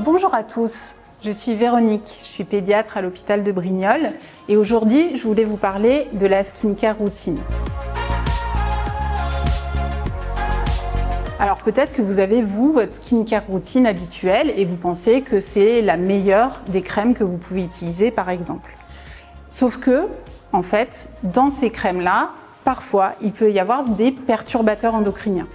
Bonjour à tous, je suis Véronique, je suis pédiatre à l'hôpital de Brignoles et aujourd'hui je voulais vous parler de la skincare routine. Alors peut-être que vous avez votre skincare routine habituelle et vous pensez que c'est la meilleure des crèmes que vous pouvez utiliser par exemple. Sauf que, en fait, dans ces crèmes-là, parfois il peut y avoir des perturbateurs endocriniens.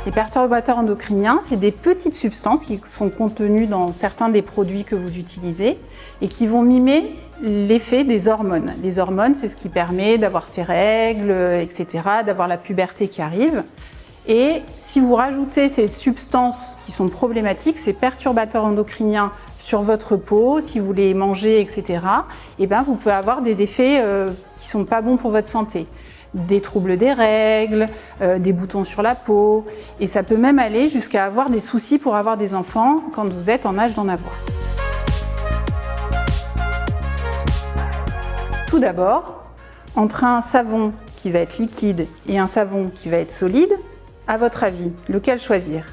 Les perturbateurs endocriniens, c'est des petites substances qui sont contenues dans certains des produits que vous utilisez et qui vont mimer l'effet des hormones. Les hormones, c'est ce qui permet d'avoir ses règles, etc., d'avoir la puberté qui arrive. Et si vous rajoutez ces substances qui sont problématiques, ces perturbateurs endocriniens sur votre peau, si vous les mangez, etc., eh bien, vous pouvez avoir des effets qui ne sont pas bons pour votre santé. Des troubles des règles, des boutons sur la peau, et ça peut même aller jusqu'à avoir des soucis pour avoir des enfants quand vous êtes en âge d'en avoir. Tout d'abord, entre un savon qui va être liquide et un savon qui va être solide, à votre avis, lequel choisir?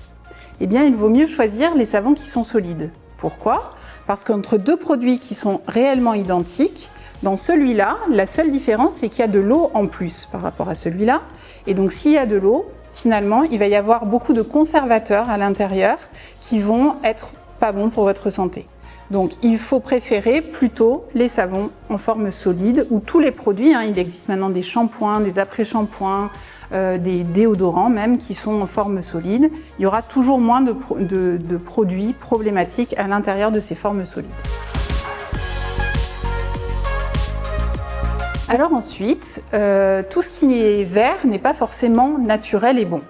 Eh bien, il vaut mieux choisir les savons qui sont solides. Pourquoi? Parce qu'entre deux produits qui sont réellement identiques, dans celui-là, la seule différence, c'est qu'il y a de l'eau en plus par rapport à celui-là. Et donc, s'il y a de l'eau, finalement, il va y avoir beaucoup de conservateurs à l'intérieur qui vont être pas bons pour votre santé. Donc, il faut préférer plutôt les savons en forme solide ou tous les produits. Il existe maintenant des shampoings, des après-shampoings, des déodorants même qui sont en forme solide. Il y aura toujours moins de produits problématiques à l'intérieur de ces formes solides. Alors ensuite, tout ce qui est vert n'est pas forcément naturel et bon.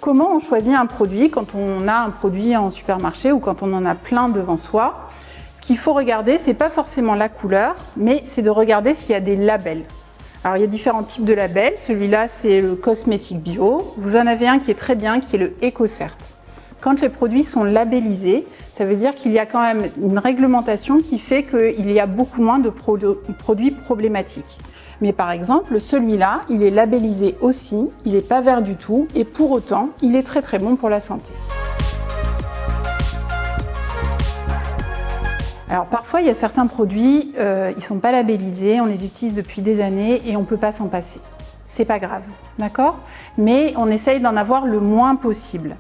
Comment on choisit un produit quand on a un produit en supermarché ou quand on en a plein devant soi? Ce qu'il faut regarder, c'est pas forcément la couleur, mais c'est de regarder s'il y a des labels. Alors il y a différents types de labels. Celui-là, c'est le cosmétique bio. Vous en avez un qui est très bien, qui est le EcoCert. Quand les produits sont labellisés, ça veut dire qu'il y a quand même une réglementation qui fait qu'il y a beaucoup moins de produits problématiques. Mais par exemple, celui-là, il est labellisé aussi, il n'est pas vert du tout et pour autant, il est très très bon pour la santé. Alors parfois, il y a certains produits, ils ne sont pas labellisés, on les utilise depuis des années et on ne peut pas s'en passer. C'est pas grave, d'accord? Mais on essaye d'en avoir le moins possible.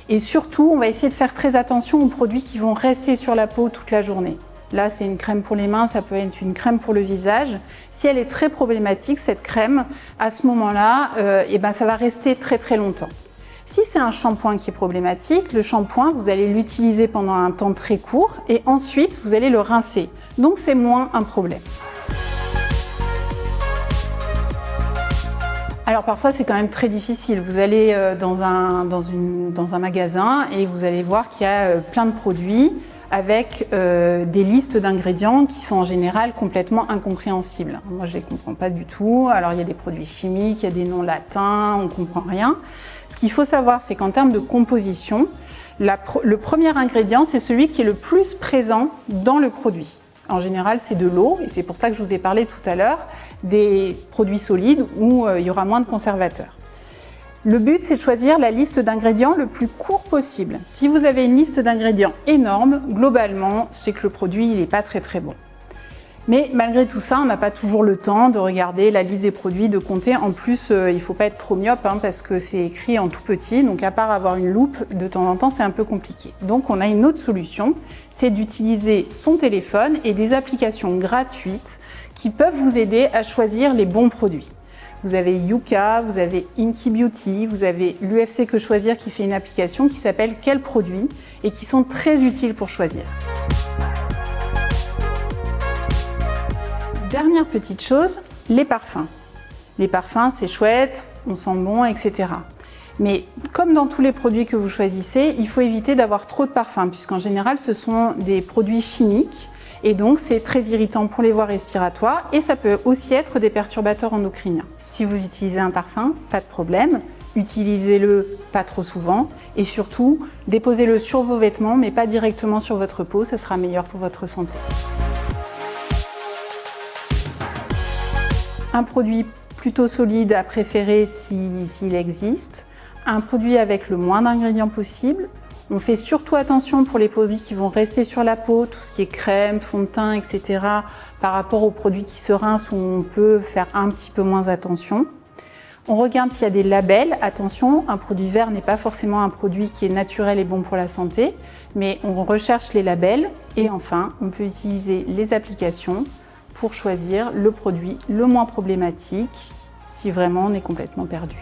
Et surtout, on va essayer de faire très attention aux produits qui vont rester sur la peau toute la journée. Là, c'est une crème pour les mains, ça peut être une crème pour le visage. Si elle est très problématique, cette crème, à ce moment-là, ça va rester très très longtemps. Si c'est un shampoing qui est problématique, le shampoing, vous allez l'utiliser pendant un temps très court et ensuite, vous allez le rincer. Donc, c'est moins un problème. Alors parfois c'est quand même très difficile. Vous allez dans un magasin et vous allez voir qu'il y a plein de produits avec des listes d'ingrédients qui sont en général complètement incompréhensibles. Moi je ne les comprends pas du tout. Alors il y a des produits chimiques, il y a des noms latins, on ne comprend rien. Ce qu'il faut savoir, c'est qu'en termes de composition, le premier ingrédient, c'est celui qui est le plus présent dans le produit. En général, c'est de l'eau, et c'est pour ça que je vous ai parlé tout à l'heure des produits solides où il y aura moins de conservateurs. Le but, c'est de choisir la liste d'ingrédients le plus court possible. Si vous avez une liste d'ingrédients énorme, globalement, c'est que le produit n'est pas très très bon. Mais malgré tout ça, on n'a pas toujours le temps de regarder la liste des produits, de compter. En plus, il ne faut pas être trop myope parce que c'est écrit en tout petit. Donc à part avoir une loupe, de temps en temps, c'est un peu compliqué. Donc on a une autre solution, c'est d'utiliser son téléphone et des applications gratuites qui peuvent vous aider à choisir les bons produits. Vous avez Yuka, vous avez Inky Beauty, vous avez l'UFC Que Choisir qui fait une application qui s'appelle Quel produit et qui sont très utiles pour choisir. Dernière petite chose, les parfums. Les parfums, c'est chouette, on sent bon, etc. Mais comme dans tous les produits que vous choisissez, il faut éviter d'avoir trop de parfums, puisqu'en général, ce sont des produits chimiques, et donc c'est très irritant pour les voies respiratoires, et ça peut aussi être des perturbateurs endocriniens. Si vous utilisez un parfum, pas de problème, utilisez-le pas trop souvent, et surtout, déposez-le sur vos vêtements, mais pas directement sur votre peau, ce sera meilleur pour votre santé. Un produit plutôt solide à préférer s'il existe, un produit avec le moins d'ingrédients possible. On fait surtout attention pour les produits qui vont rester sur la peau, tout ce qui est crème, fond de teint, etc. par rapport aux produits qui se rincent où on peut faire un petit peu moins attention. On regarde s'il y a des labels. Attention, un produit vert n'est pas forcément un produit qui est naturel et bon pour la santé, mais on recherche les labels. Et enfin, on peut utiliser les applications pour choisir le produit le moins problématique si vraiment on est complètement perdu.